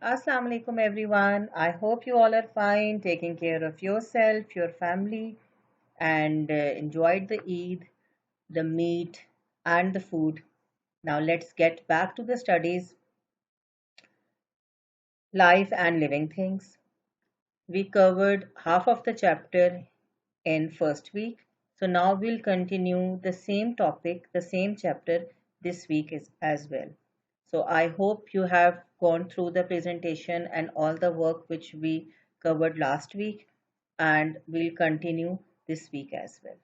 Assalamu alaikum everyone. I hope you all are fine, taking care of yourself, your family, and enjoyed the Eid, the meat, and the food. Now let's get back to the studies, life and living things. We covered half of the chapter in first week, so now we'll continue the same topic, the same chapter this week as well. So I hope you have gone through the presentation and all the work which we covered last week, and we'll continue this week as well.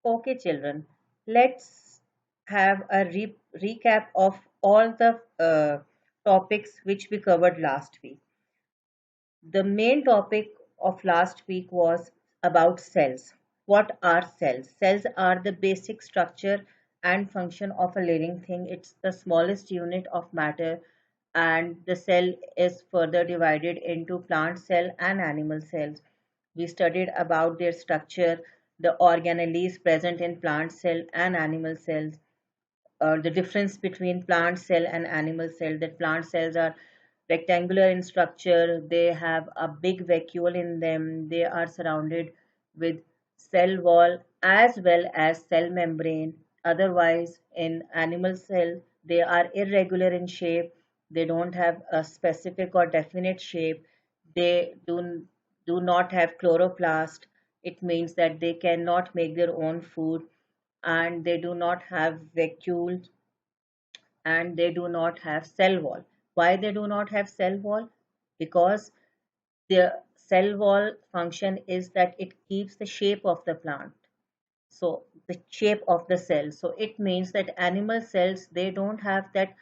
Okay, children, let's have a recap of all the topics which we covered last week. The main topic of last week was about cells. What are cells? Cells are the basic structure and function of a living thing. It's the smallest unit of matter, and the cell is further divided into plant cell and animal cells. We studied about their structure, the organelles present in plant cell and animal cells, the difference between plant cell and animal cell, that plant cells are rectangular in structure, they have a big vacuole in them, they are surrounded with cell wall as well as cell membrane. Otherwise, in animal cell, they are irregular in shape, they don't have a specific or definite shape, they do not have chloroplast. It means that they cannot make their own food, and they do not have vacuoles, and they do not have cell wall. Why they do not have cell wall? Because the cell wall function is that it keeps the shape of the plant. So the shape of the cell. So it means that animal cells, they don't have that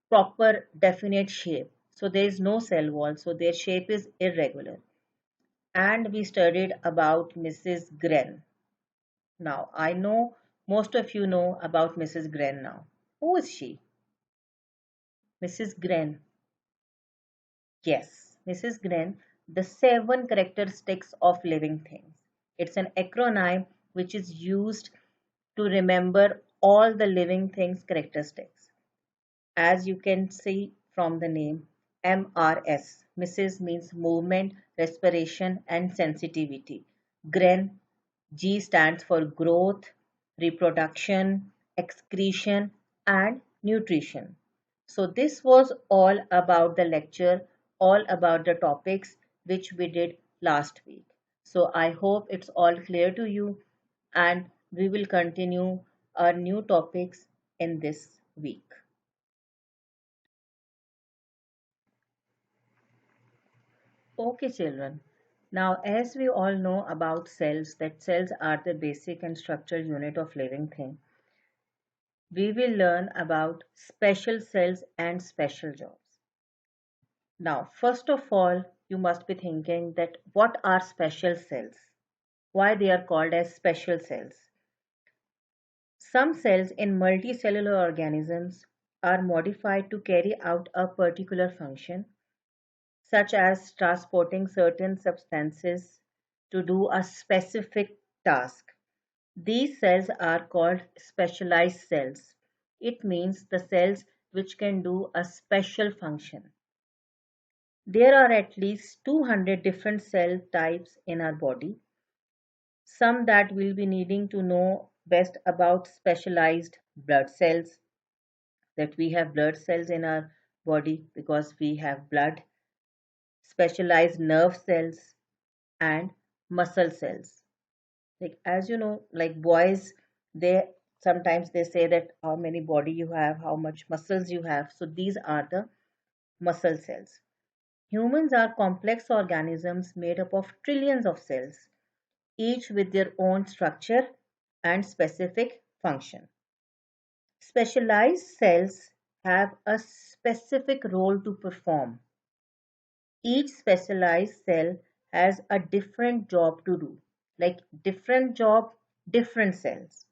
proper definite shape. So there is no cell wall. So their shape is irregular. And we studied about Mrs. Gren. Now I know most of you know about Mrs. Gren now. Who is she? Mrs. Gren. Yes, Mrs. Gren, the seven characteristics of living things. It's an acronym which is used to remember all the living things characteristics. As you can see from the name, MRS. Mrs. means movement, respiration, and sensitivity. Gren, G stands for growth, reproduction, excretion, and nutrition. So, this was all about the lecture, all about the topics which we did last week. So, I hope it's all clear to you, and we will continue our new topics in this week. Okay, children. Now, as we all know about cells, that cells are the basic and structural unit of living thing, we will learn about special cells and special jobs. Now, first of all, you must be thinking that what are special cells? Why they are called as special cells? Some cells in multicellular organisms are modified to carry out a particular function, such as transporting certain substances to do a specific task. These cells are called specialized cells. It means the cells which can do a special function. There are at least 200 different cell types in our body. Some that we'll be needing to know best about: specialized blood cells, that we have blood cells in our body because we have blood, specialized nerve cells, and muscle cells. Like, as you know, like boys, they sometimes they say that how many body you have, how much muscles you have. So these are the muscle cells. Humans are complex organisms made up of trillions of cells, each with their own structure and specific function. Specialized cells have a specific role to perform. Each specialized cell has a different job to do, like different job, different cells.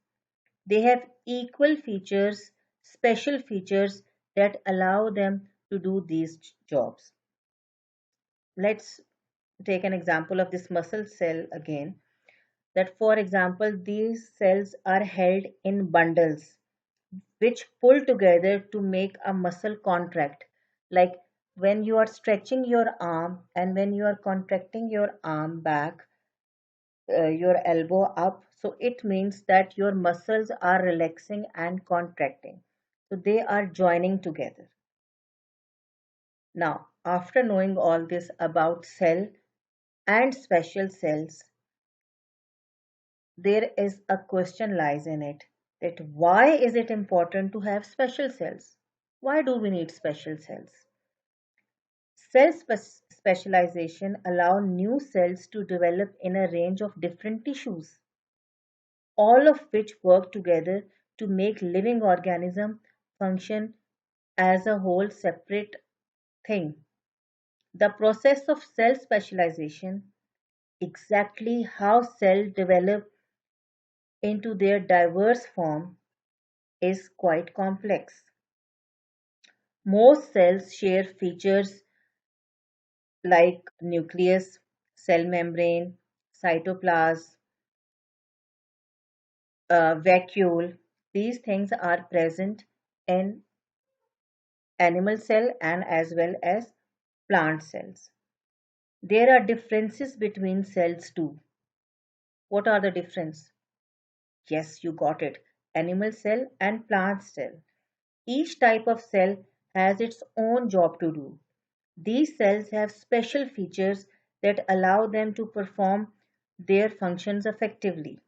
They have equal features, special features that allow them to do these jobs. Let's take an example of this muscle cell again. That, for example, these cells are held in bundles which pull together to make a muscle contract. Like when you are stretching your arm and when you are contracting your arm back, your elbow up, so it means that your muscles are relaxing and contracting. So they are joining together. Now, after knowing all this about cell and special cells, there is a question lies in it, that why is it important to have special cells? Why do we need special cells? Specialization allow new cells to develop in a range of different tissues, all of which work together to make living organism function as a whole separate thing. The process of cell specialization, exactly how cells develop into their diverse form, is quite complex. Most cells share features like nucleus, cell membrane, cytoplasm, vacuole. These things are present in animal cell and as well as plant cells. There are differences between cells too. What are the difference? Yes, you got it. Animal cell and plant cell. Each type of cell has its own job to do. These cells have special features that allow them to perform their functions effectively.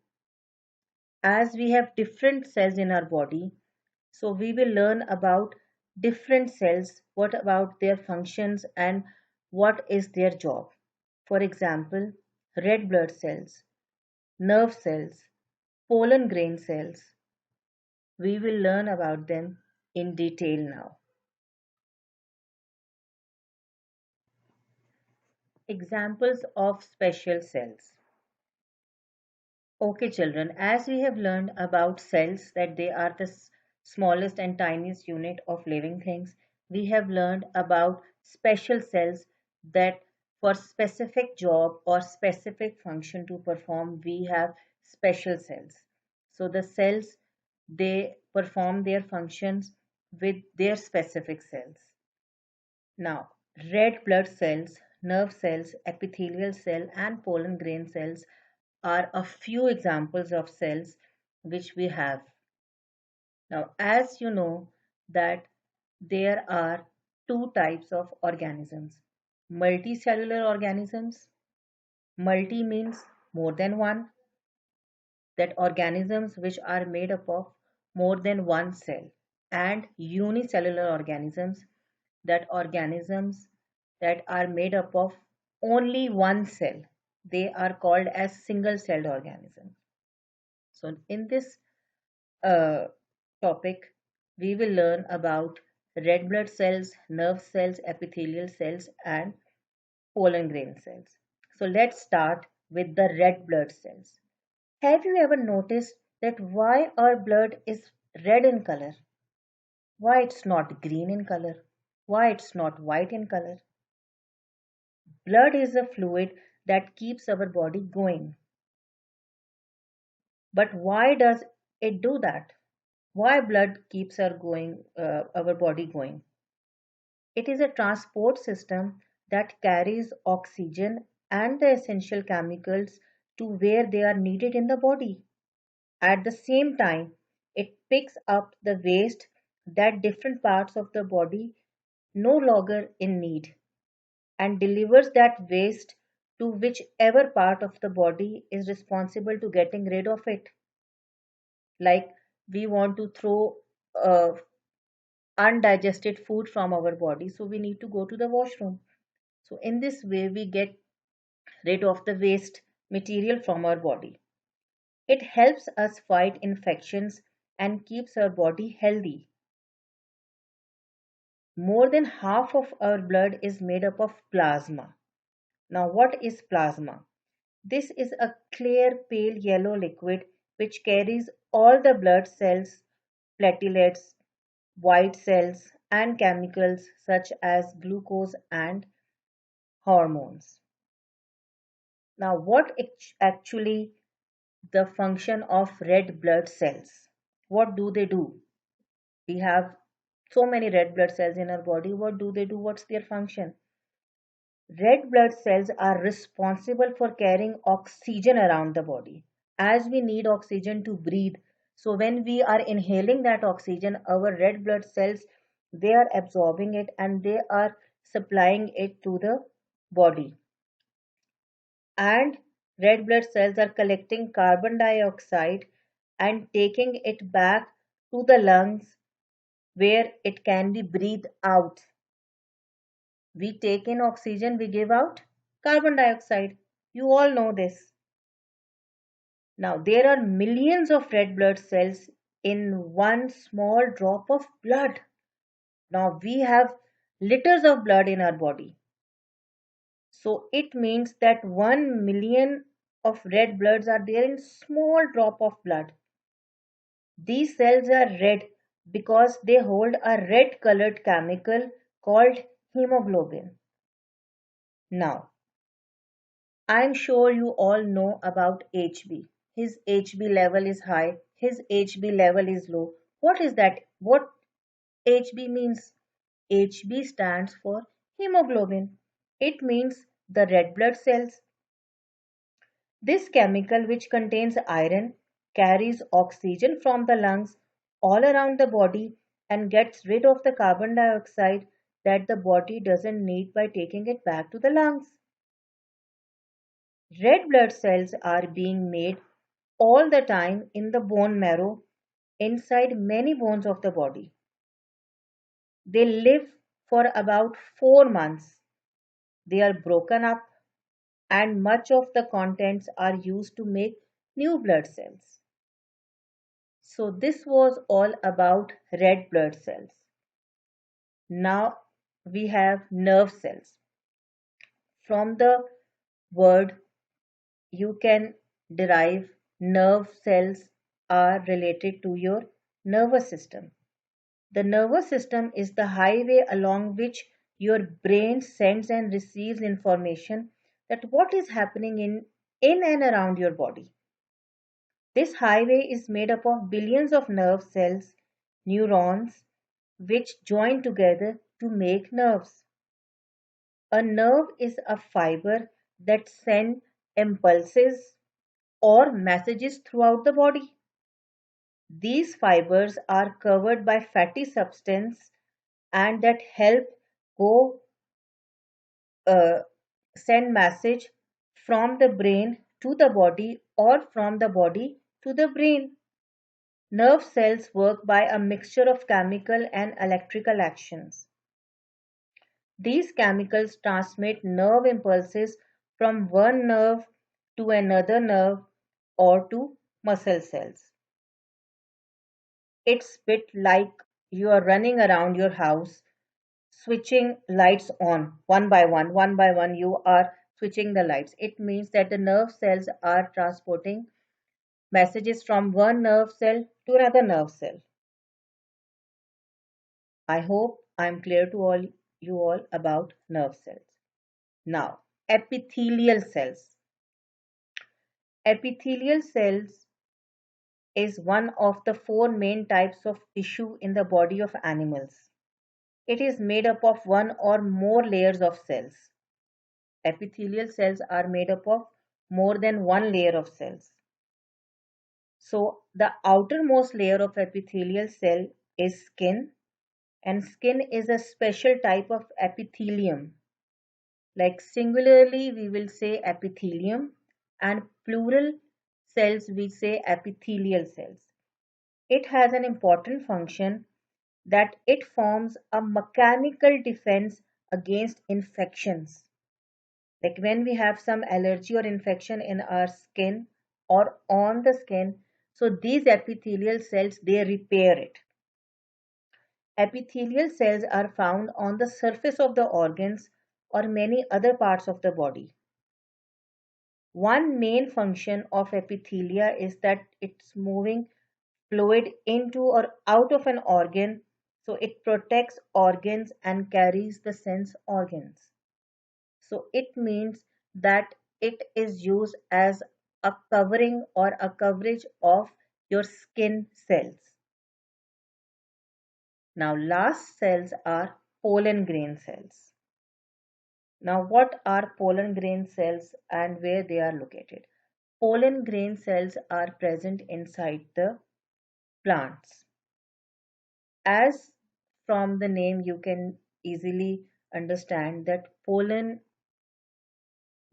As we have different cells in our body, so we will learn about different cells, what about their functions and what is their job. For example, red blood cells, nerve cells, pollen grain cells. We will learn about them in detail now. Examples of special cells. Okay, children, as we have learned about cells, that they are the smallest and tiniest unit of living things, we have learned about special cells that for specific job or specific function to perform, we have special cells. So the cells, they perform their functions with their specific cells. Now, red blood cells, nerve cells, epithelial cell, and pollen grain cells are a few examples of cells which we have. Now, as you know that there are two types of organisms. Multicellular organisms. Multi means more than one. That organisms which are made up of more than one cell. And unicellular organisms, that organisms that are made up of only one cell. They are called as single-celled organisms. So in this uh, topic, we will learn about red blood cells, nerve cells, epithelial cells, and pollen grain cells. So let's start with the red blood cells. Have you ever noticed that why our blood is red in color? Why it's not green in color? Why it's not white in color? Blood is a fluid that keeps our body going. But why does it do that? Why blood keeps our body going? It is a transport system that carries oxygen and the essential chemicals to where they are needed in the body. At the same time, it picks up the waste that different parts of the body no longer in need and delivers that waste to whichever part of the body is responsible to getting rid of it. Like we want to throw uh, undigested food from our body, so we need to go to the washroom. So in this way we get rid of the waste material from our body. It helps us fight infections and keeps our body healthy. More than half of our blood is made up of plasma. Now what is plasma? This is a clear pale yellow liquid which carries all the blood cells, platelets, white cells, and chemicals such as glucose and hormones. Now, what actually the function of red blood cells? What do they do? We have so many red blood cells in our body. What do they do? What's their function? Red blood cells are responsible for carrying oxygen around the body. As we need oxygen to breathe, so when we are inhaling that oxygen, our red blood cells, they are absorbing it and they are supplying it to the body. And red blood cells are collecting carbon dioxide and taking it back to the lungs where it can be breathed out. We take in oxygen, we give out carbon dioxide. You all know this. Now, there are millions of red blood cells in one small drop of blood. Now, we have liters of blood in our body. So, it means that 1 million of red bloods are there in small drop of blood. These cells are red because they hold a red colored chemical called hemoglobin. Now, I'm sure you all know about HB. His HB level is high, his HB level is low. What is that? What HB means? HB stands for hemoglobin. It means the red blood cells. This chemical, which contains iron, carries oxygen from the lungs all around the body and gets rid of the carbon dioxide that the body doesn't need by taking it back to the lungs. Red blood cells are being made all the time in the bone marrow inside many bones of the body. They live for about 4 months. They are broken up and much of the contents are used to make new blood cells. So this was all about red blood cells. Now we have nerve cells. From the word you can derive nerve cells are related to your nervous system. The nervous system is the highway along which your brain sends and receives information that what is happening in and around your body. This highway is made up of billions of nerve cells, neurons, which join together to make nerves. A nerve is a fiber that sends impulses or messages throughout the body. These fibers are covered by fatty substance and that help go uh, send message from the brain to the body or from the body to the brain. Nerve cells work by a mixture of chemical and electrical actions. These chemicals transmit nerve impulses from one nerve to another nerve or to muscle cells. It's bit like you are running around your house switching lights on one by one, you are switching the lights. It means that the nerve cells are transporting messages from one nerve cell to another nerve cell. I hope I'm clear to all you all about nerve cells. Now, epithelial cells. Epithelial cells is one of the four main types of tissue in the body of animals. It is made up of one or more layers of cells. Epithelial cells are made up of more than one layer of cells. So the outermost layer of epithelial cell is skin, and skin is a special type of epithelium. Like singularly we will say epithelium and plural cells we say epithelial cells. It has an important function that it forms a mechanical defense against infections. Like when we have some allergy or infection in our skin or on the skin, so these epithelial cells they repair it. Epithelial cells are found on the surface of the organs or many other parts of the body. One main function of epithelia is that it's moving fluid into or out of an organ, so it protects organs and carries the sense organs. So it means that it is used as a covering or a coverage of your skin cells. Now, last cells are pollen grain cells. Now, what are pollen grain cells and where they are located? Pollen grain cells are present inside the plants. As from the name, you can easily understand that pollen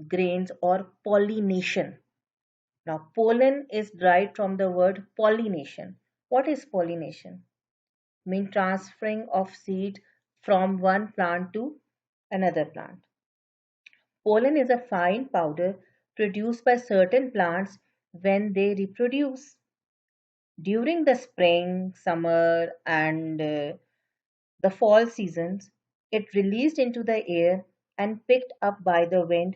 grains or pollination. Now, pollen is derived from the word pollination. What is pollination? Mean transferring of seed from one plant to another plant. Pollen is a fine powder produced by certain plants when they reproduce. During the spring, summer, and the fall seasons, it released into the air and picked up by the wind,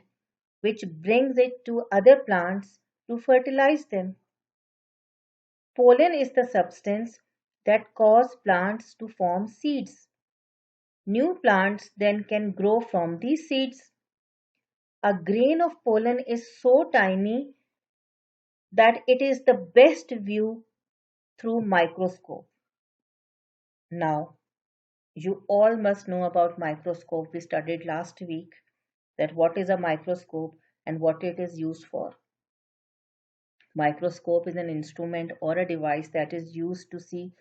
which brings it to other plants to fertilize them. Pollen is the substance that causes plants to form seeds. New plants then can grow from these seeds. A grain of pollen is so tiny that it is the best view through microscope. Now, you all must know about microscope. We studied last week that what is a microscope and what it is used for. Microscope is an instrument or a device that is used to see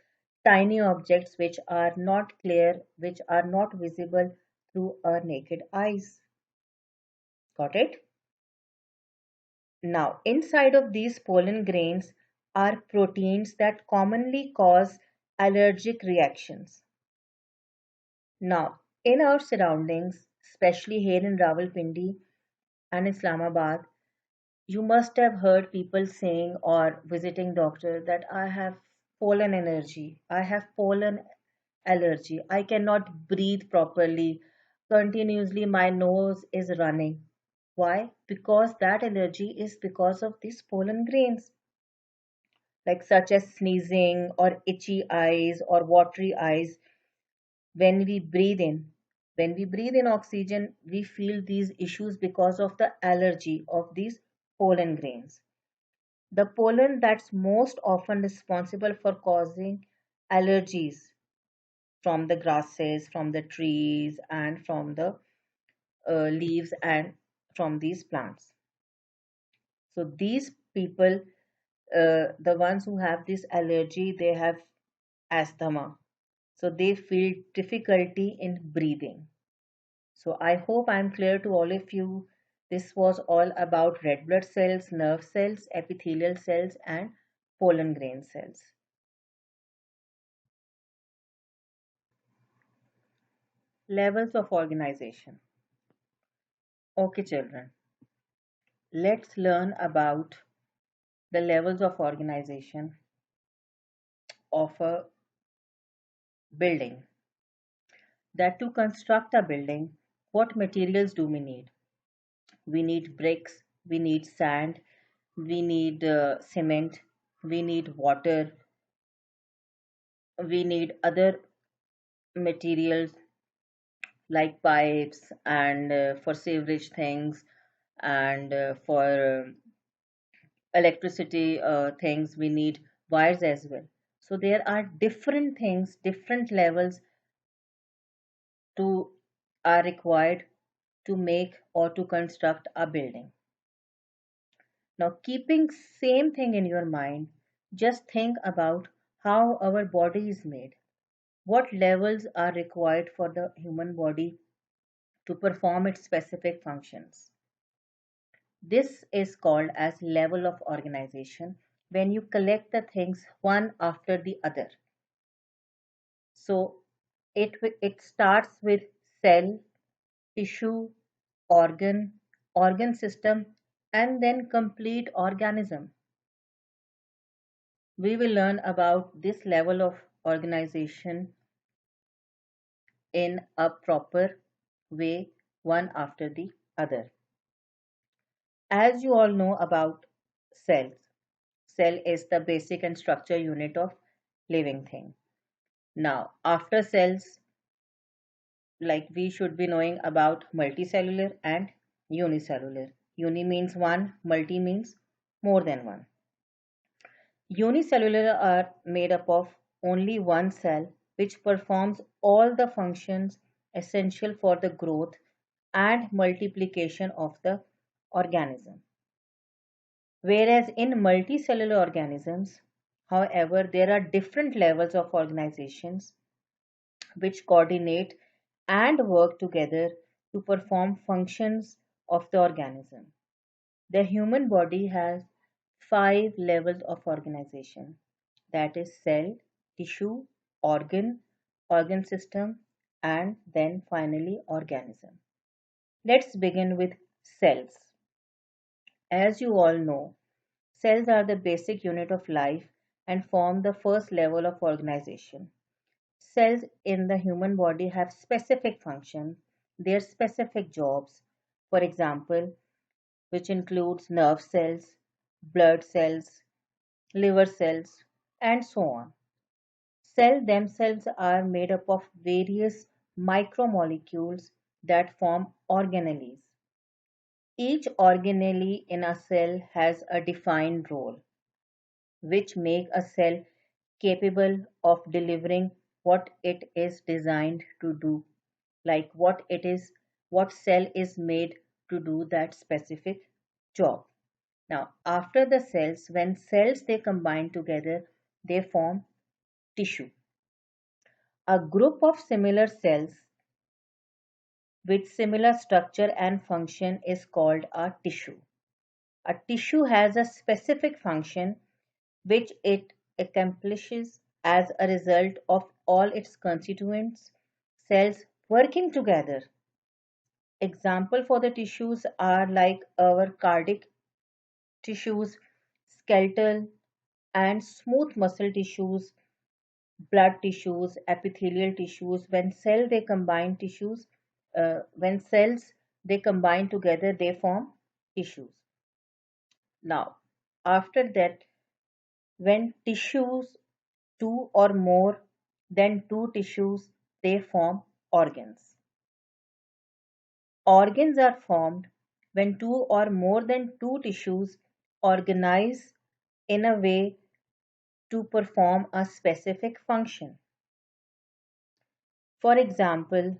tiny objects which are not clear, which are not visible through our naked eyes. Got it? Now, inside of these pollen grains are proteins that commonly cause allergic reactions. Now, in our surroundings, especially here in Rawalpindi and Islamabad, you must have heard people saying or visiting doctor that I have pollen allergy, I have pollen allergy, I cannot breathe properly, continuously my nose is running. Why? Because that allergy is because of these pollen grains, like such as sneezing or itchy eyes or watery eyes when we breathe in. When we breathe in oxygen, we feel these issues because of the allergy of these pollen grains. The pollen that's most often responsible for causing allergies from the grasses, from the trees, and from the leaves and from these plants. So these people, the ones who have this allergy, they have asthma. So they feel difficulty in breathing. So I hope I'm clear to all of you. This was all about red blood cells, nerve cells, epithelial cells, and pollen grain cells. Levels of organization. Okay, children, let's learn about the levels of organization of a building. That to construct a building, what materials do we need? We need bricks, we need sand, we need cement, we need water, we need other materials like pipes and for sewerage things and for electricity things we need wires as well. So there are different things, different levels to are required to make or to construct a building. Now, keeping same thing in your mind, just think about how our body is made. What levels are required for the human body to perform its specific functions? This is called as level of organization when you collect the things one after the other. So it starts with cell, tissue, organ system, and then complete organism. We will learn about this level of organization in a proper way, one after the other. As you all know about cells, cell is the basic and structure unit of living thing. Now, after cells, like we should be knowing about multicellular and unicellular. Uni means one, multi means more than one. Unicellular are made up of only one cell which performs all the functions essential for the growth and multiplication of the organism. Whereas in multicellular organisms, however, there are different levels of organizations which coordinate and work together to perform functions of the organism. The human body has five levels of organization, that is cell, tissue, organ, organ system, and then finally organism. Let's begin with cells. As you all know, cells are the basic unit of life and form the first level of organization. Cells in the human body have specific functions, their specific jobs. For example, which includes nerve cells, blood cells, liver cells, and so on. Cells themselves are made up of various micromolecules that form organelles. Each organelle in a cell has a defined role, which make a cell capable of delivering what it is designed to do, like what cell is made to do that specific job. Now, after the cells, when cells they combine together, they form tissue. A group of similar cells with similar structure and function is called a tissue. A tissue has a specific function which it accomplishes as a result of all its constituents cells working together. Example for the tissues are like our cardiac tissues, skeletal and smooth muscle tissues, blood tissues, epithelial tissues. When cells they combine together, they form tissues. Now, after that, when tissues two or more than two tissues, they form organs. Organs are formed when two or more than two tissues organize in a way to perform a specific function. For example,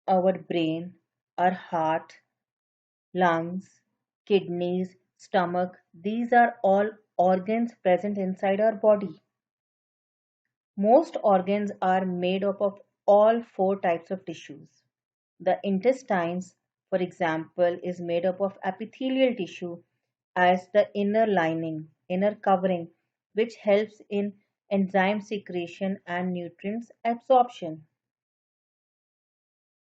our brain, our heart, lungs, kidneys, stomach, these are all organs present inside our body. Most organs are made up of all four types of tissues. The intestines, for example, is made up of epithelial tissue as the inner lining, inner covering, which helps in enzyme secretion and nutrients absorption.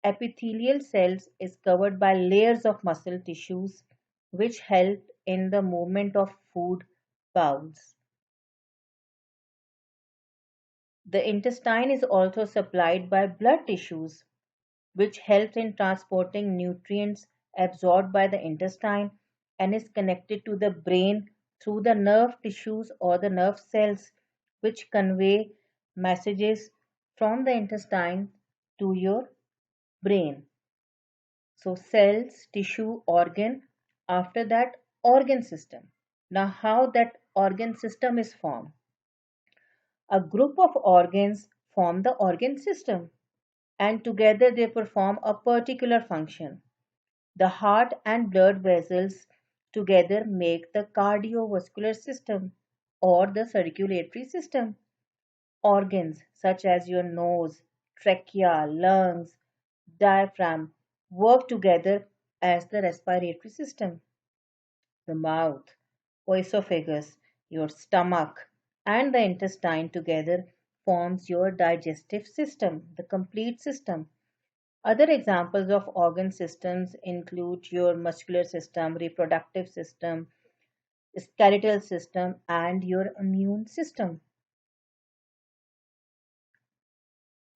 Epithelial cells is covered by layers of muscle tissues which help in the movement of food bowels. The intestine is also supplied by blood tissues which helps in transporting nutrients absorbed by the intestine and is connected to the brain through the nerve tissues or the nerve cells which convey messages from the intestine to your brain. So cells, tissue, organ, after that organ system. Now how that organ system is formed? A group of organs form the organ system and together they perform a particular function. The heart and blood vessels together make the cardiovascular system or the circulatory system. Organs such as your nose, trachea, lungs, diaphragm work together as the respiratory system. The mouth, esophagus, your stomach, and the intestine together forms your digestive system, the complete system. Other examples of organ systems include your muscular system, reproductive system, skeletal system, and your immune system.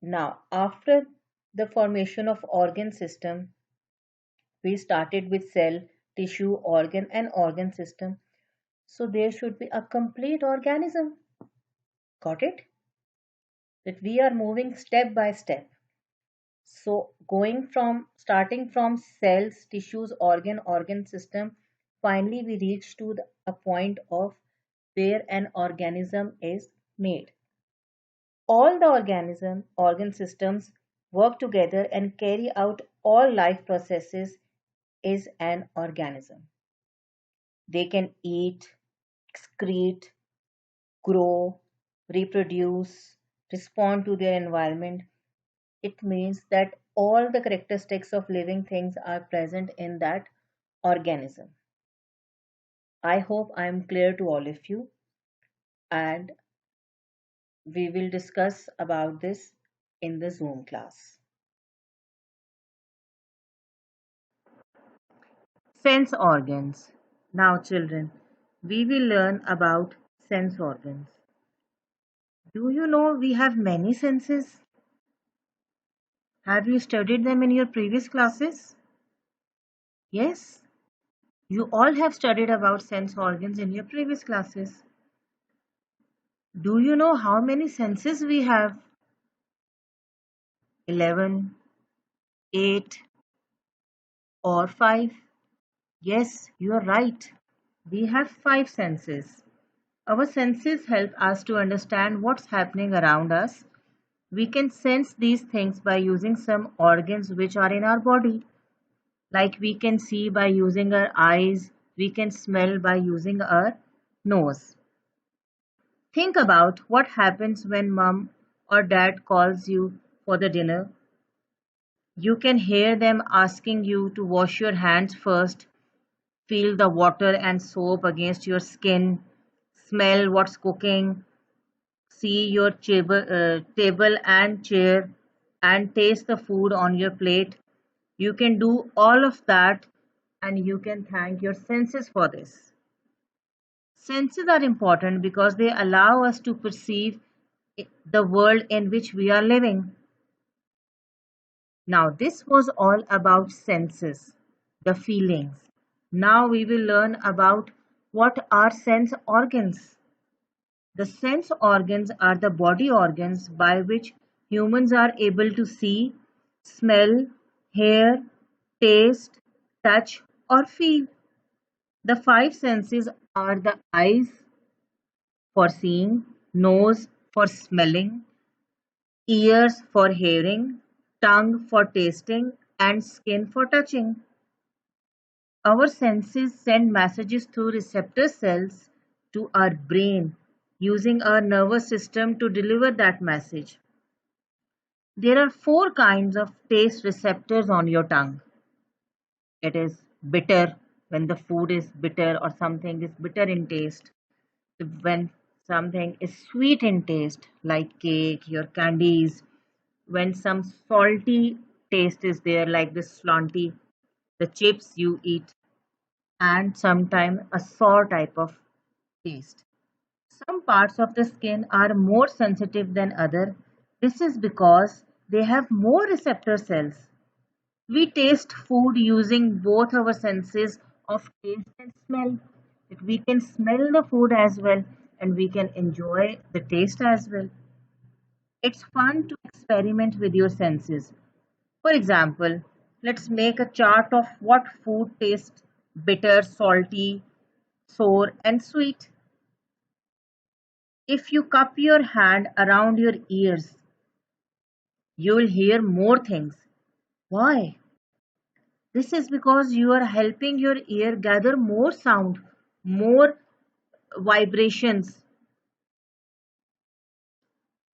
Now, after the formation of organ system, we started with cell, tissue, organ, and organ system. So there should be a complete organism. Got it? That we are moving step by step. So going from starting from cells, tissues, organ system, finally we reach to a point of where an organism is made. All the organ systems work together and carry out all life processes is an organism. They can eat, excrete, grow, reproduce, respond to their environment. It means that all the characteristics of living things are present in that organism. I hope I am clear to all of you, and we will discuss about this in the Zoom class. Sense organs. Now, children, we will learn about sense organs. Do you know we have many senses? Have you studied them in your previous classes? Yes, you all have studied about sense organs in your previous classes. Do you know how many senses we have? 11, 8, or 5? Yes, you are right. We have 5 senses. Our senses help us to understand what's happening around us. We can sense these things by using some organs which are in our body. Like we can see by using our eyes, we can smell by using our nose. Think about what happens when mom or dad calls you for the dinner. You can hear them asking you to wash your hands first, feel the water and soap against your skin, smell what's cooking, see your table and chair, and taste the food on your plate. You can do all of that and you can thank your senses for this. Senses are important because they allow us to perceive the world in which we are living. Now, this was all about senses, the feelings. Now we will learn about what are sense organs. The sense organs are the body organs by which humans are able to see, smell, hear, taste, touch, or feel. The 5 senses are the eyes for seeing, nose for smelling, ears for hearing, tongue for tasting, and skin for touching. Our senses send messages through receptor cells to our brain using our nervous system to deliver that message. There are 4 kinds of taste receptors on your tongue. It is bitter when the food is bitter or something is bitter in taste. When something is sweet in taste, like cake, your candies, when some salty taste is there, like the slanty, the chips you eat, and sometimes a sour type of taste. Some parts of the skin are more sensitive than other. This is because they have more receptor cells. We taste food using both our senses of taste and smell. That we can smell the food as well and we can enjoy the taste as well. It's fun to experiment with your senses. For example, let's make a chart of what food tastes bitter, salty, sour, and sweet. If you cup your hand around your ears, you'll hear more things. Why? This is because you are helping your ear gather more sound, more vibrations.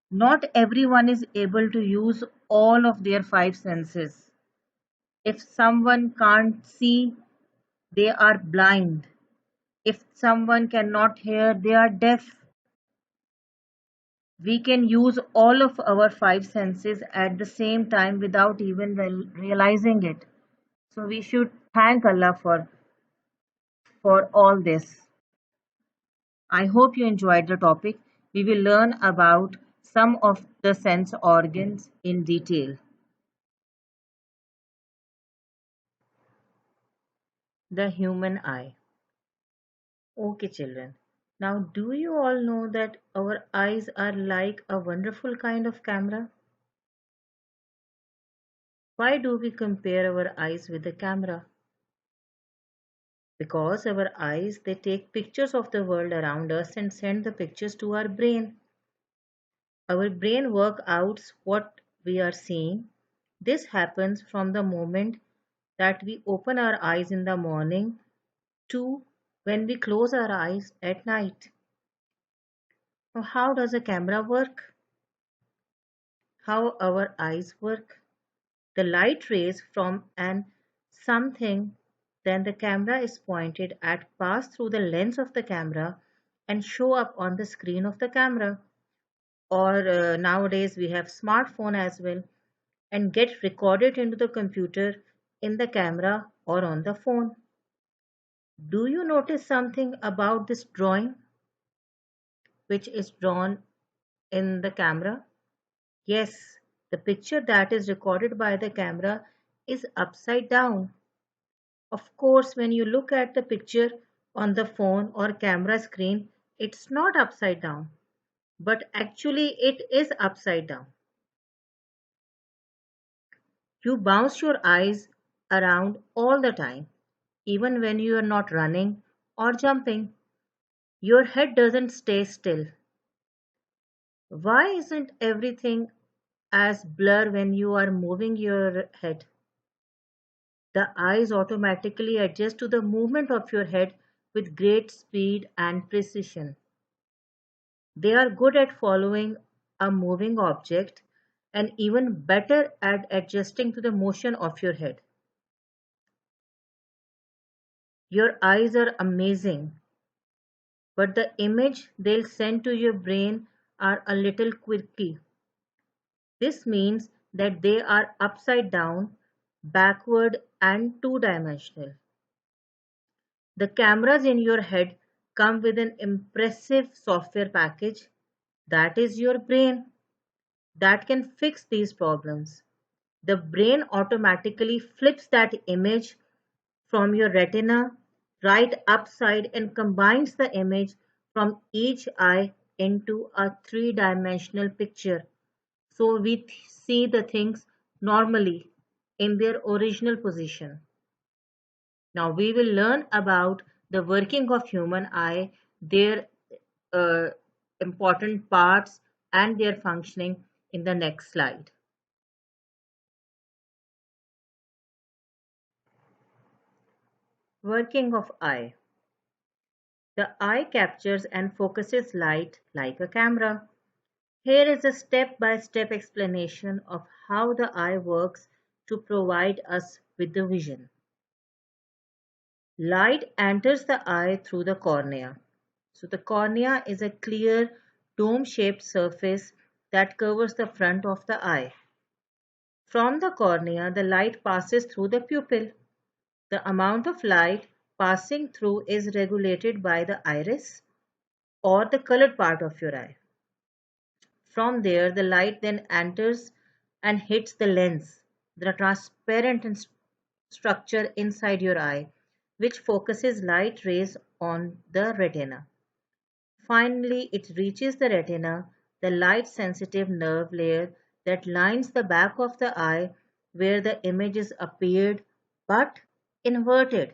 Not everyone is able to use all of their 5 senses. If someone can't see, they are blind. If someone cannot hear, they are deaf. We can use all of our 5 senses at the same time without even realizing it. So we should thank Allah for all this. I hope you enjoyed the topic. We will learn about some of the sense organs in detail. The human eye. Okay, children. Now, do you all know that our eyes are like a wonderful kind of camera? Why do we compare our eyes with the camera? Because our eyes they take pictures of the world around us and send the pictures to our brain. Our brain works out what we are seeing. This happens from the moment that we open our eyes in the morning to when we close our eyes at night. Now, how does a camera work? How our eyes work? The light rays from an something then the camera is pointed at pass through the lens of the camera and show up on the screen of the camera. Or nowadays we have smartphone as well and get recorded into the computer in the camera or on the phone. Do you notice something about this drawing which is drawn in the camera? Yes, the picture that is recorded by the camera is upside down. Of course, when you look at the picture on the phone or camera screen, it's not upside down, but actually it is upside down. You bounce your eyes around all the time, even when you are not running or jumping. Your head doesn't stay still. Why isn't everything as blur when you are moving your head? The eyes automatically adjust to the movement of your head with great speed and precision. They are good at following a moving object and even better at adjusting to the motion of your head. Your eyes are amazing, but the image they'll send to your brain are a little quirky. This means that they are upside down, backward, and two-dimensional. The cameras in your head come with an impressive software package, that is your brain, that can fix these problems. The brain automatically flips that image from your retina right upside and combines the image from each eye into a three-dimensional picture. So we see the things normally in their original position. Now we will learn about the working of human eye, their uh, important parts and their functioning in the next slide. Working of eye. The eye captures and focuses light like a camera. Here is a step-by-step explanation of how the eye works to provide us with the vision. Light enters the eye through the cornea. So the cornea is a clear dome-shaped surface that covers the front of the eye. From the cornea, the light passes through the pupil. The amount of light passing through is regulated by the iris or the colored part of your eye. From there, the light then enters and hits the lens, the transparent structure inside your eye, which focuses light rays on the retina. Finally, it reaches the retina, the light-sensitive nerve layer that lines the back of the eye where the images appeared but inverted.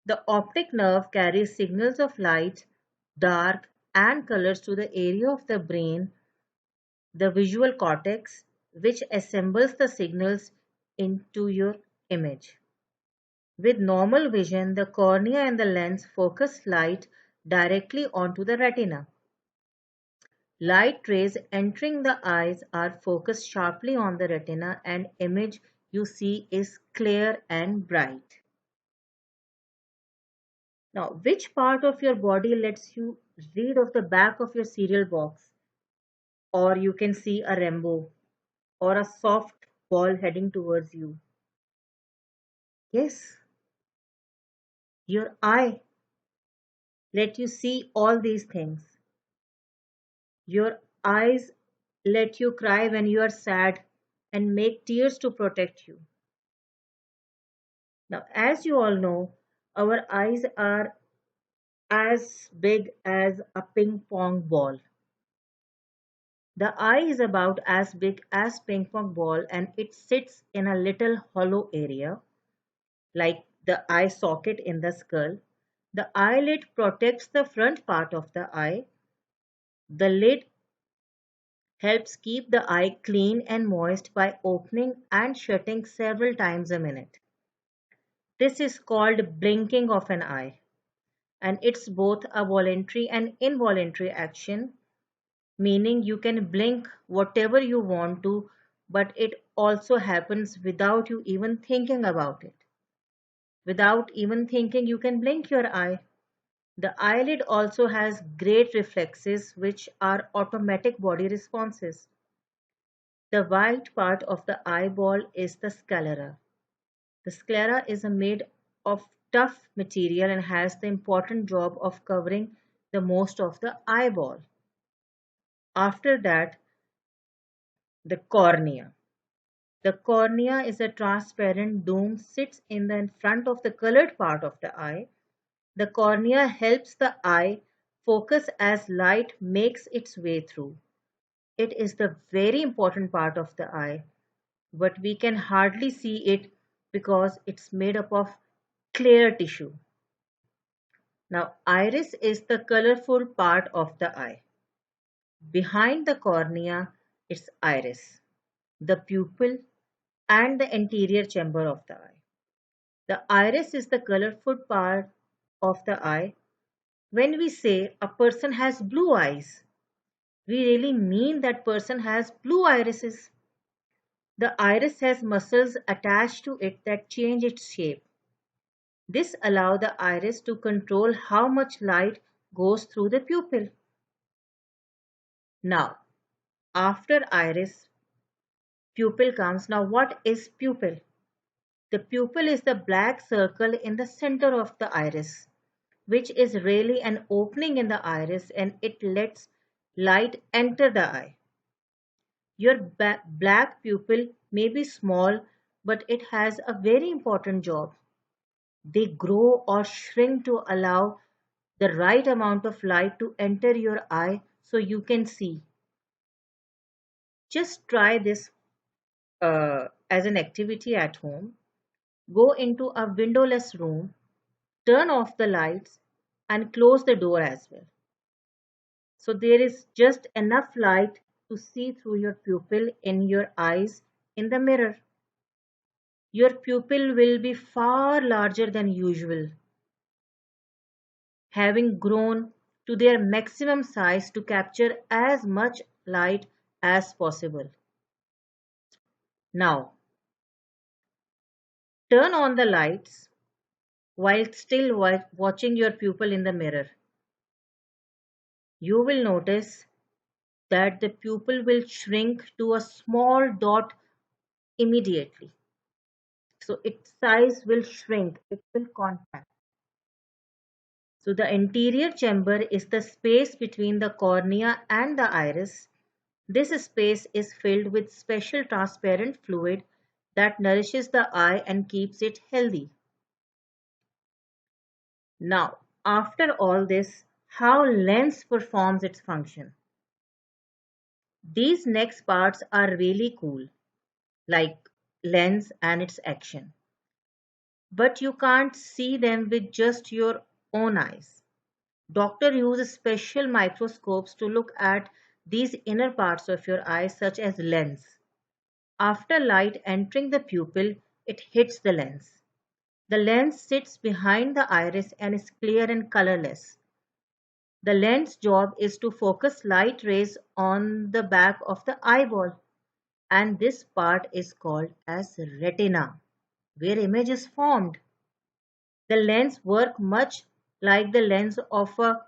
The optic nerve carries signals of light, dark, and colors to the area of the brain, the visual cortex, which assembles the signals into your image. With normal vision, the cornea and the lens focus light directly onto the retina. Light rays entering the eyes are focused sharply on the retina and image you see is clear and bright. Now, which part of your body lets you read off the back of your cereal box? Or you can see a rainbow or a soft ball heading towards you. Yes, your eye let you see all these things. Your eyes let you cry when you are sad and make tears to protect you. Now, as you all know, our eyes are as big as a ping pong ball. The eye is about as big as ping pong ball and it sits in a little hollow area like the eye socket in the skull. The eyelid protects the front part of the eye. The lid helps keep the eye clean and moist by opening and shutting several times a minute. This is called blinking of an eye, and it's both a voluntary and involuntary action, meaning you can blink whatever you want to, but it also happens without you even thinking about it. Without even thinking, you can blink your eye. The eyelid also has great reflexes, which are automatic body responses. The white part of the eyeball is the sclera. The sclera is made of tough material and has the important job of covering the most of the eyeball. After that, the cornea. The cornea is a transparent dome sits in the front of the colored part of the eye. The cornea helps the eye focus as light makes its way through. It is the very important part of the eye, but we can hardly see it because it's made up of clear tissue. Now, iris is the colorful part of the eye. Behind the cornea, it's iris, the pupil, and the anterior chamber of the eye. The iris is the colorful part of the eye. When we say a person has blue eyes, we really mean that person has blue irises. The iris has muscles attached to it that change its shape. This allows the iris to control how much light goes through the pupil. Now, after iris, pupil comes. Now, what is pupil? The pupil is the black circle in the center of the iris, which is really an opening in the iris and it lets light enter the eye. Your black pupil may be small, but it has a very important job. They grow or shrink to allow the right amount of light to enter your eye so you can see. Just try this as an activity at home. Go into a windowless room, turn off the lights, and close the door as well. So there is just enough light to see through your pupil in your eyes in the mirror. Your pupil will be far larger than usual, having grown to their maximum size to capture as much light as possible. Now, turn on the lights while still watching your pupil in the mirror. You will notice that the pupil will shrink to a small dot immediately. So its size will shrink, it will contract. So the anterior chamber is the space between the cornea and the iris. This space is filled with special transparent fluid that nourishes the eye and keeps it healthy. Now, after all this, how lens performs its function. These next parts are really cool, like lens and its action. But you can't see them with just your own eyes. Doctors use special microscopes to look at these inner parts of your eye, such as lens. After light entering the pupil, it hits the lens. The lens sits behind the iris and is clear and colorless. The lens job is to focus light rays on the back of the eyeball, and this part is called as retina, where image is formed. The lens work much like the lens of a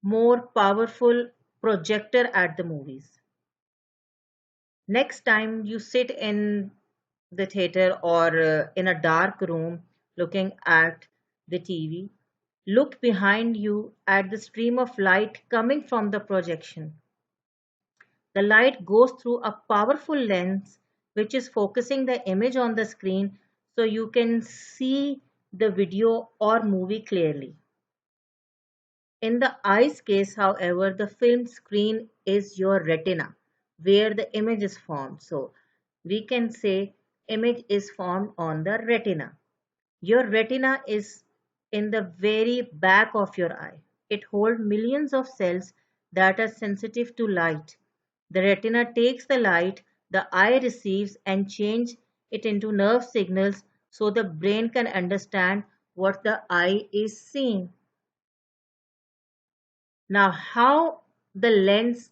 more powerful projector at the movies. Next time you sit in the theater or in a dark room looking at the TV, look behind you at the stream of light coming from the projection. The light goes through a powerful lens which is focusing the image on the screen so you can see the video or movie clearly. In the eye's case, however, the film screen is your retina where the image is formed. So we can say image is formed on the retina. Your retina is in the very back of your eye. It holds millions of cells that are sensitive to light. The retina takes the light the eye receives and change it into nerve signals so the brain can understand what the eye is seeing. Now, how the lens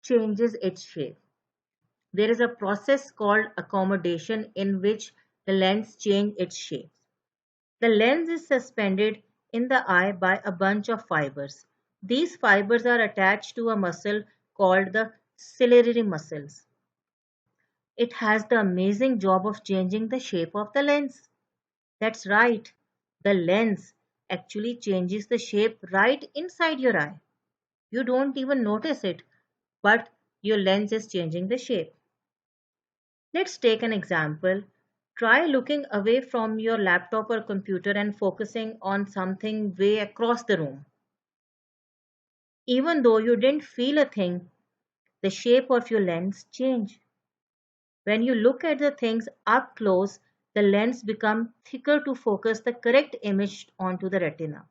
changes its shape. There is a process called accommodation in which the lens changes its shape. The lens is suspended in the eye by a bunch of fibers. These fibers are attached to a muscle called the ciliary muscles. It has the amazing job of changing the shape of the lens. That's right, the lens actually changes the shape right inside your eye. You don't even notice it, but your lens is changing the shape. Let's take an example. Try looking away from your laptop or computer and focusing on something way across the room. Even though you didn't feel a thing, the shape of your lens changed. When you look at the things up close, the lens becomes thicker to focus the correct image onto the retina.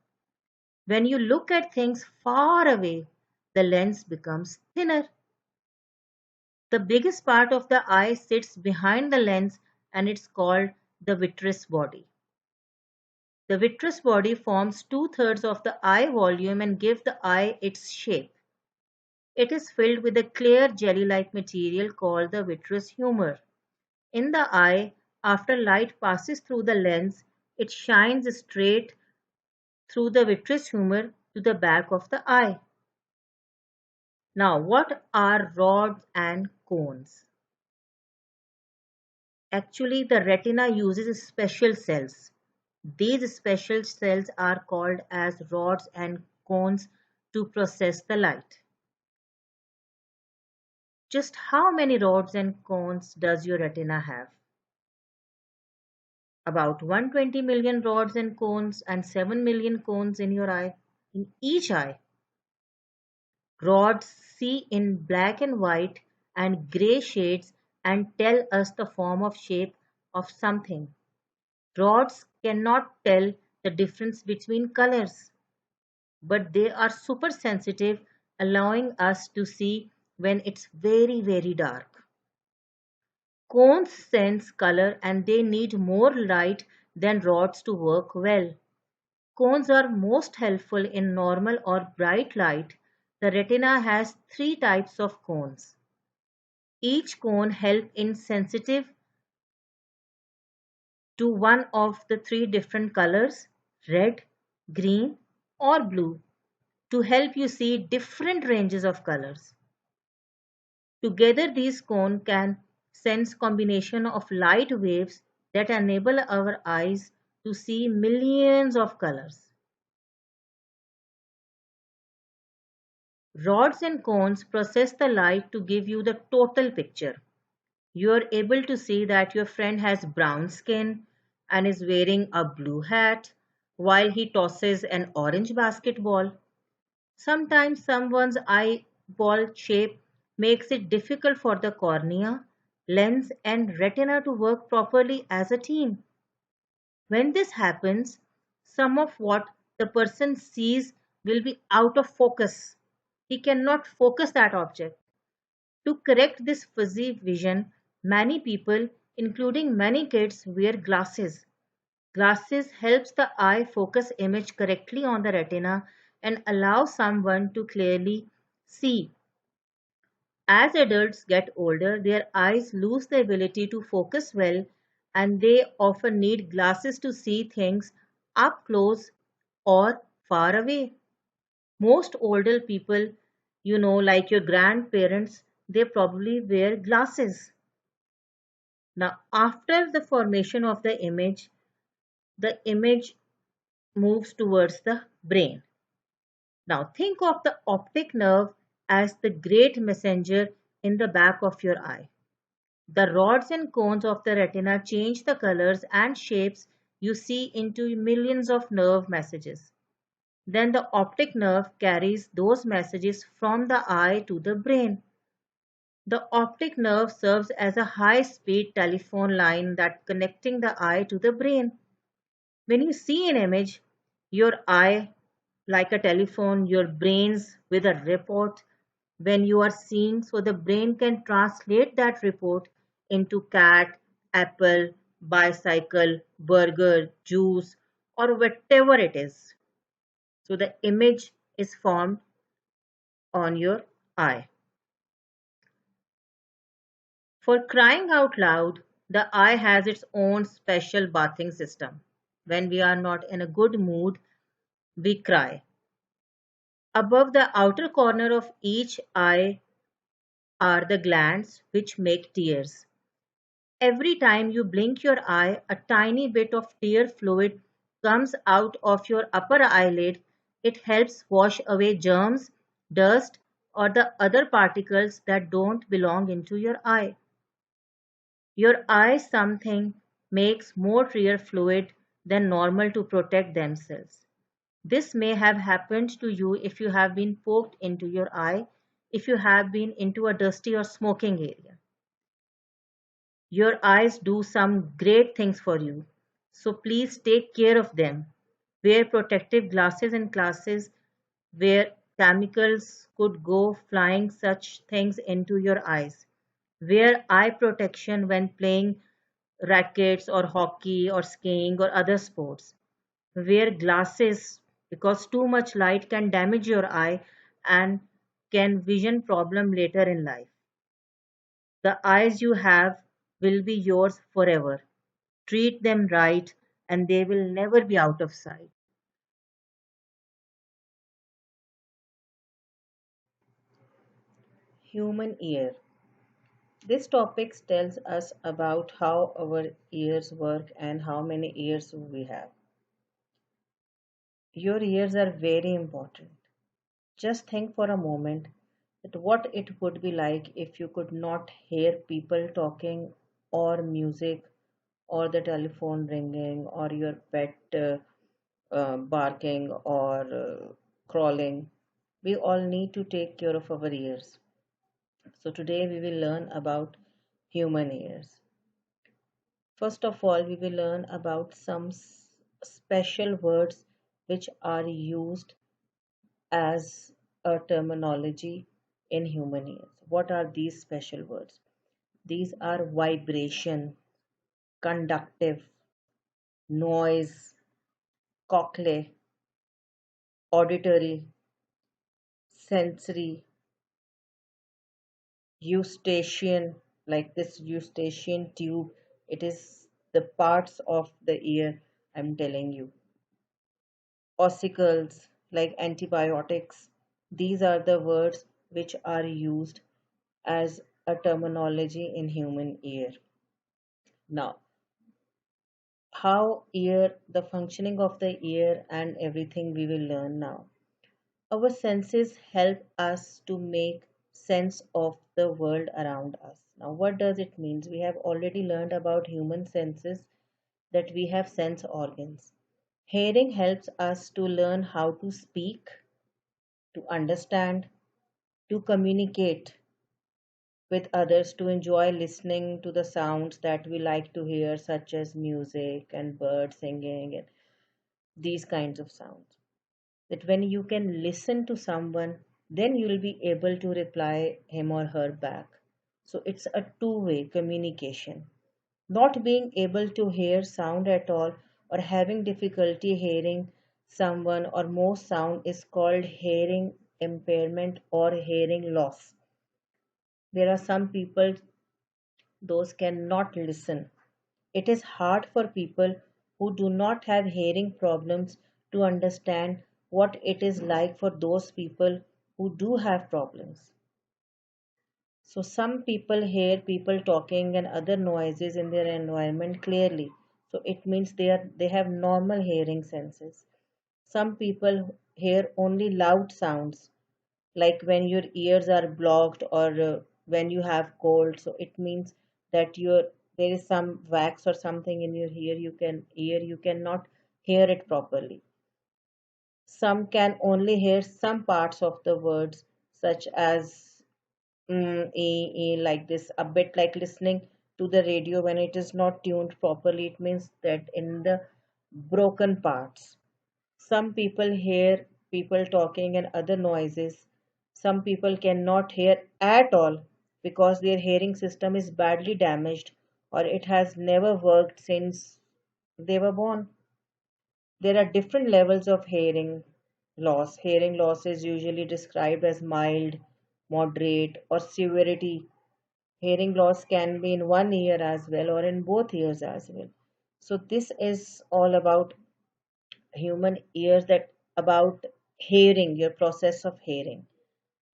When you look at things far away, the lens becomes thinner. The biggest part of the eye sits behind the lens and it's called the vitreous body. The vitreous body forms two-thirds of the eye volume and gives the eye its shape. It is filled with a clear jelly-like material called the vitreous humor. In the eye, after light passes through the lens, it shines straight through the vitreous humor to the back of the eye. Now, what are rods and cones? Actually, the retina uses special cells. These special cells are called as rods and cones to process the light. Just how many rods and cones does your retina have? About 120 million rods and cones and 7 million cones in your eye, in each eye. Rods see in black and white and gray shades and tell us the form of shape of something. Rods cannot tell the difference between colors, but they are super sensitive, allowing us to see when it's very, very dark. Cones sense color and they need more light than rods to work well. Cones are most helpful in normal or bright light. The retina has three types of cones. Each cone helps in sensitive to one of the three different colors, red, green, or blue, to help you see different ranges of colors. Together these cones can sense combination of light waves that enable our eyes to see millions of colors. Rods and cones process the light to give you the total picture. You are able to see that your friend has brown skin and is wearing a blue hat while he tosses an orange basketball. Sometimes someone's eyeball shape makes it difficult for the cornea, lens, and retina to work properly as a team. When this happens, some of what the person sees will be out of focus. He cannot focus that object. To correct this fuzzy vision, many people, including many kids, wear glasses. Glasses helps the eye focus image correctly on the retina and allow someone to clearly see. As adults get older, their eyes lose the ability to focus well and they often need glasses to see things up close or far away. Most older people, like your grandparents, they probably wear glasses. Now, after the formation of the image moves towards the brain. Now, think of the optic nerve as the great messenger in the back of your eye. The rods and cones of the retina change the colors and shapes you see into millions of nerve messages. Then the optic nerve carries those messages from the eye to the brain. The optic nerve serves as a high-speed telephone line that connecting the eye to the brain. When you see an image, your eye like a telephone, your brains with a report. when you are seeing, so the brain can translate that report into cat, apple, bicycle, burger, juice, or whatever it is. So the image is formed on your eye. For crying out loud, the eye has its own special bathing system. When we are not in a good mood, we cry. Above the outer corner of each eye are the glands which make tears. Every time you blink your eye, a tiny bit of tear fluid comes out of your upper eyelid. It helps wash away germs, dust, or the other particles that don't belong into your eye. Your eye something makes more tear fluid than normal to protect themselves. This may have happened to you if you have been poked into your eye, if you have been into a dusty or smoking area. Your eyes do some great things for you, so please take care of them. Wear protective glasses in classes where chemicals could go flying such things into your eyes. Wear eye protection when playing rackets or hockey or skiing or other sports. Wear glasses because too much light can damage your eye and can vision problem later in life. The eyes you have will be yours forever. Treat them right and they will never be out of sight. Human ear. This topic tells us about how our ears work and how many ears we have. Your ears are very important. Just think for a moment that what it would be like if you could not hear people talking or music or the telephone ringing or your pet barking or crawling. We all need to take care of our ears. So today we will learn about human ears. First of all, we will learn about some special words which are used as a terminology in human ears. What are these special words? These are vibration, conductive, noise, cochlea, auditory, sensory, eustachian, like this eustachian tube. It is the parts of the ear I'm telling you. Ossicles, like antibiotics. These are the words which are used as a terminology in human ear. Now, how ear, the functioning of the ear and everything we will learn now. Our senses help us to make sense of the world around us. Now, what does it mean? We have already learned about human senses that we have sense organs. Hearing helps us to learn how to speak, to understand, to communicate with others, to enjoy listening to the sounds that we like to hear, such as music and birds singing and these kinds of sounds. That when you can listen to someone, then you will be able to reply him or her back. So it's a two-way communication. Not being able to hear sound at all or having difficulty hearing someone or most sound is called hearing impairment or hearing loss. There are some people those cannot listen. It is hard for people who do not have hearing problems to understand what it is like for those people who do have problems. So, some people hear people talking and other noises in their environment clearly. So, it means they have normal hearing senses. Some people hear only loud sounds, like when your ears are blocked or when you have cold. So it means that there is some wax or something in your ear you cannot hear it properly. Some can only hear some parts of the words, such as like this, a bit like listening to the radio when it is not tuned properly. It means that in the broken parts. Some people hear people talking and other noises, Some people cannot hear at all because their hearing system is badly damaged or it has never worked since they were born. There are different levels of hearing loss. Hearing loss is usually described as mild, moderate, or severity. Hearing loss can be in one ear as well or in both ears as well. So this is all about human ears, that about hearing, your process of hearing.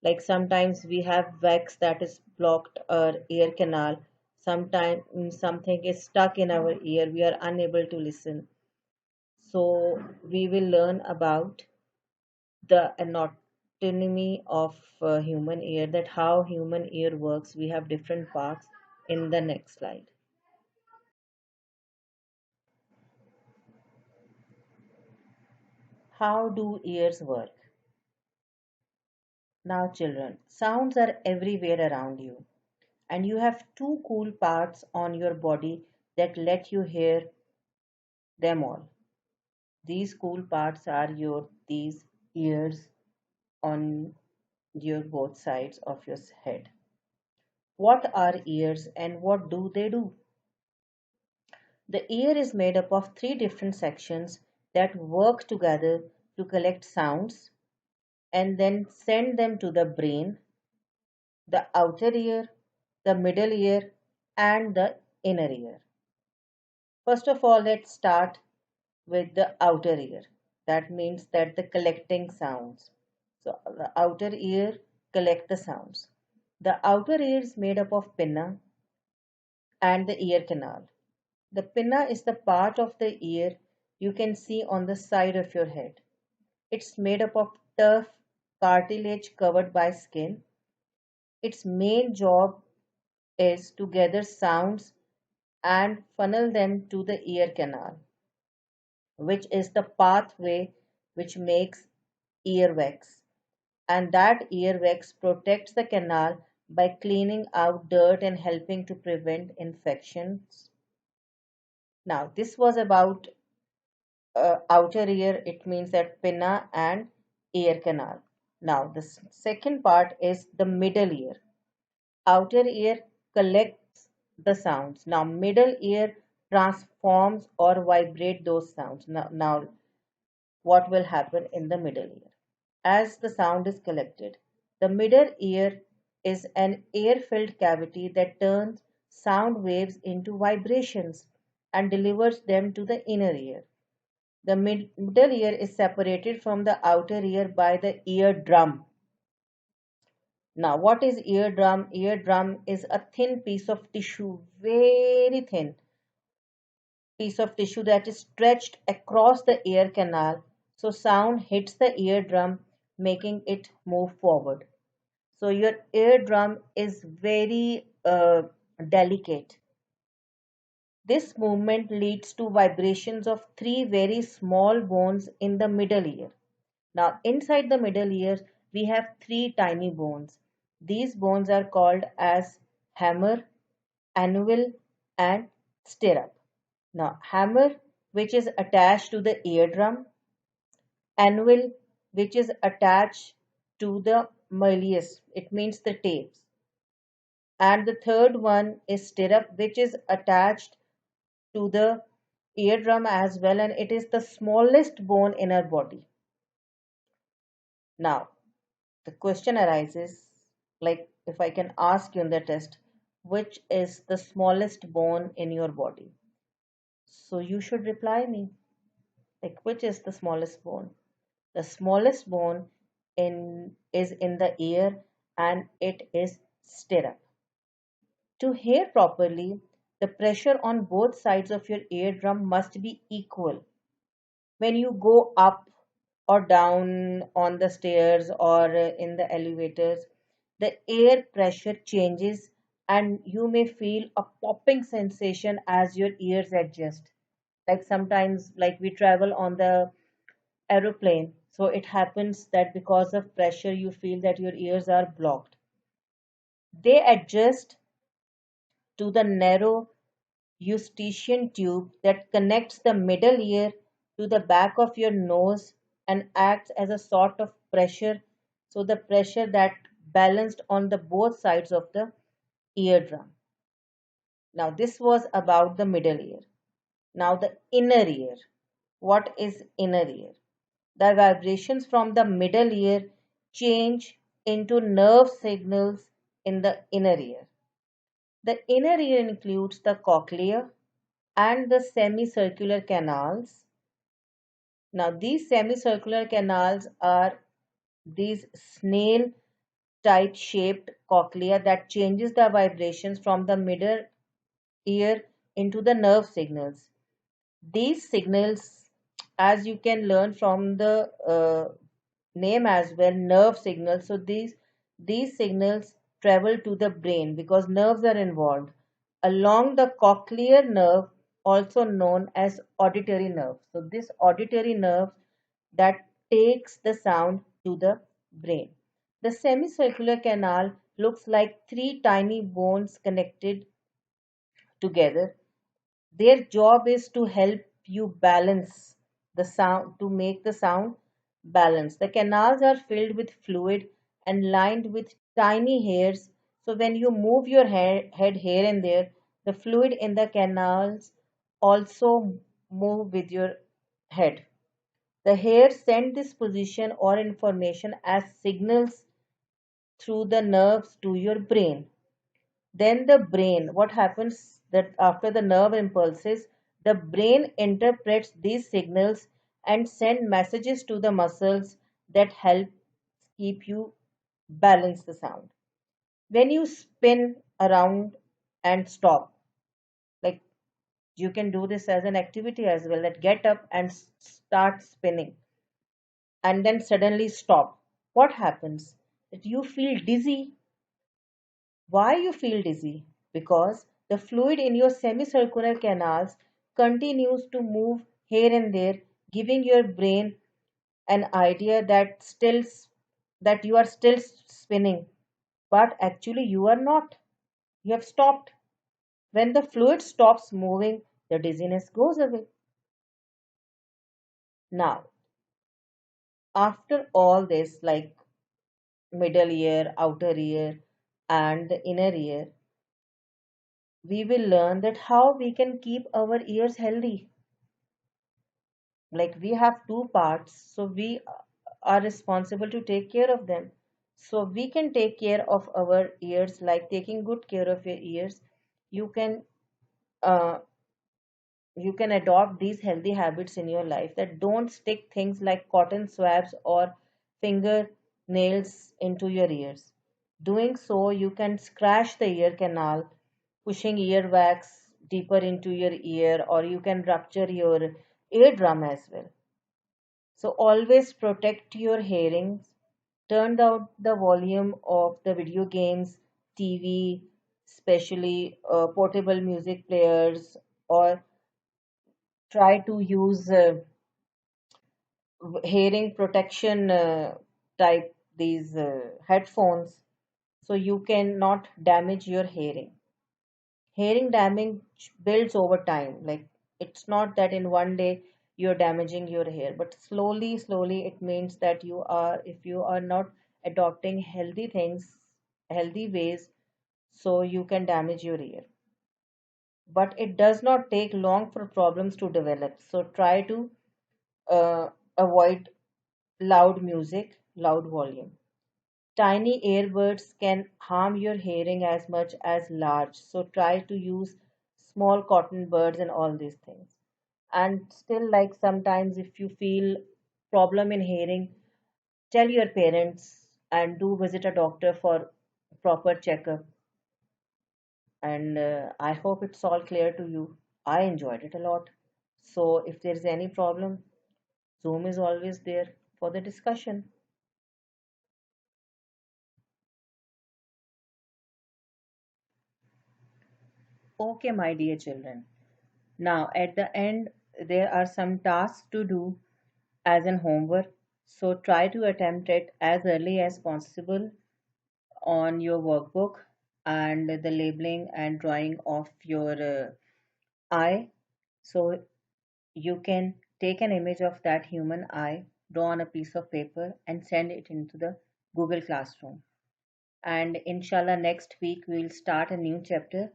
Like sometimes we have wax that is blocked our ear canal. Sometimes something is stuck in our ear. We are unable to listen. So we will learn about the anatomy of human ear, that how human ear works. We have different parts in the next slide. How do ears work? Now, children, sounds are everywhere around you, and you have two cool parts on your body that let you hear them all. These cool parts are your these ears on your both sides of your head. What are ears and what do they do? The ear is made up of three different sections that work together to collect sounds and then send them to the brain, the outer ear, the middle ear, and the inner ear. First of all, let's start with the outer ear. That means that the collecting sounds. So the outer ear collect the sounds. The outer ear is made up of pinna and the ear canal. The pinna is the part of the ear you can see on the side of your head. It's made up of tough cartilage covered by skin. Its main job is to gather sounds and funnel them to the ear canal, which is the pathway which makes earwax. And that earwax protects the canal by cleaning out dirt and helping to prevent infections. Now, this was about outer ear, it means that pinna and ear canal. Now, the second part is the middle ear. Outer ear collects the sounds. Now, middle ear transforms or vibrate those sounds. Now, what will happen in the middle ear? As the sound is collected, the middle ear is an air-filled cavity that turns sound waves into vibrations and delivers them to the inner ear. The middle ear is separated from the outer ear by the eardrum. Now, what is eardrum? Eardrum is a thin piece of tissue, very thin piece of tissue that is stretched across the ear canal. So sound hits the eardrum, making it move forward. So your eardrum is very delicate. This movement leads to vibrations of three very small bones in the middle ear. Now, inside the middle ear, we have three tiny bones. These bones are called as hammer, anvil, and stirrup. Now, hammer, which is attached to the eardrum, anvil, which is attached to the malleus, it means the tapes, and the third one is stirrup, which is attached to the eardrum as well, and it is the smallest bone in our body. Now, the question arises, like if I can ask you in the test, which is the smallest bone in your body? So you should reply me, like which is the smallest bone? The smallest bone in is in the ear and it is stirrup. To hear properly, the pressure on both sides of your eardrum must be equal. When you go up or down on the stairs or in the elevators, the air pressure changes and you may feel a popping sensation as your ears adjust. Like sometimes, like we travel on the aeroplane, so it happens that because of pressure, you feel that your ears are blocked. They adjust to the narrow eustachian tube that connects the middle ear to the back of your nose and acts as a sort of pressure So the pressure that balanced on the both sides of the eardrum. Now this was about the middle ear. Now the inner ear. What is inner ear? The vibrations from the middle ear change into nerve signals in the inner ear. The inner ear includes the cochlea and the semicircular canals. Now, these semicircular canals are these snail type shaped cochlea that changes the vibrations from the middle ear into the nerve signals. These signals, as you can learn from the name as well, nerve signals. So these signals travel to the brain because nerves are involved along the cochlear nerve, also known as auditory nerve. So this auditory nerve that takes the sound to the brain. The semicircular canal looks like three tiny bones connected together. Their job is to help you balance the sound, to make the sound balance. The canals are filled with fluid and lined with tiny hairs. So when you move your head here and there, the fluid in the canals also move with your head. The hairs send this position or information as signals through the nerves to your brain. Then the brain, what happens that after the nerve impulses, the brain interprets these signals and send messages to the muscles that help keep you balance the sound. When you spin around and stop, like you can do this as an activity as well, that get up and start spinning and then suddenly stop. What happens? That you feel dizzy. Why you feel dizzy? Because the fluid in your semicircular canals continues to move here and there, giving your brain an idea that you are still spinning, but actually you are not. You have stopped. When the fluid stops moving, the dizziness goes away. Now, after all this, like middle ear, outer ear, and the inner ear, we will learn that how we can keep our ears healthy. Like we have two parts, so we are responsible to take care of them. So we can take care of our ears, like taking good care of your ears. You can uh, you can adopt these healthy habits in your life, that don't stick things like cotton swabs or finger nails into your ears. Doing so, you can scratch the ear canal, pushing earwax deeper into your ear, or you can rupture your eardrum as well. So always protect your hearing. Turn down the volume of the video games, TV, especially portable music players, or try to use hearing protection type these headphones, so you cannot damage your hearing. Hearing damage builds over time. Like it's not that in one day you're damaging your hair, but slowly it means that you are, if you are not adopting healthy things, healthy ways, so you can damage your ear. But it does not take long for problems to develop. So try to avoid loud music, loud volume. Tiny earbuds can harm your hearing as much as large, so try to use small cotton buds and all these things. And still, like sometimes if you feel problem in hearing, tell your parents and do visit a doctor for proper checkup. And I hope it's all clear to you. I enjoyed it a lot. So if there's any problem, Zoom is always there for the discussion. Okay, my dear children. Now, at the end, there are some tasks to do as an homework. So, try to attempt it as early as possible on your workbook, and the labeling and drawing of your eye. So, you can take an image of that human eye, draw on a piece of paper, and send it into the Google Classroom. And inshallah, next week we'll start a new chapter.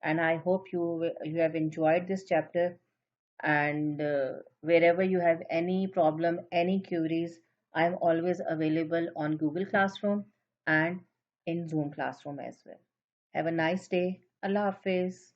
And I hope you have enjoyed this chapter. And wherever you have any problem, any queries, I'm always available on Google Classroom and in Zoom Classroom as well. Have a nice day. Allah Hafiz.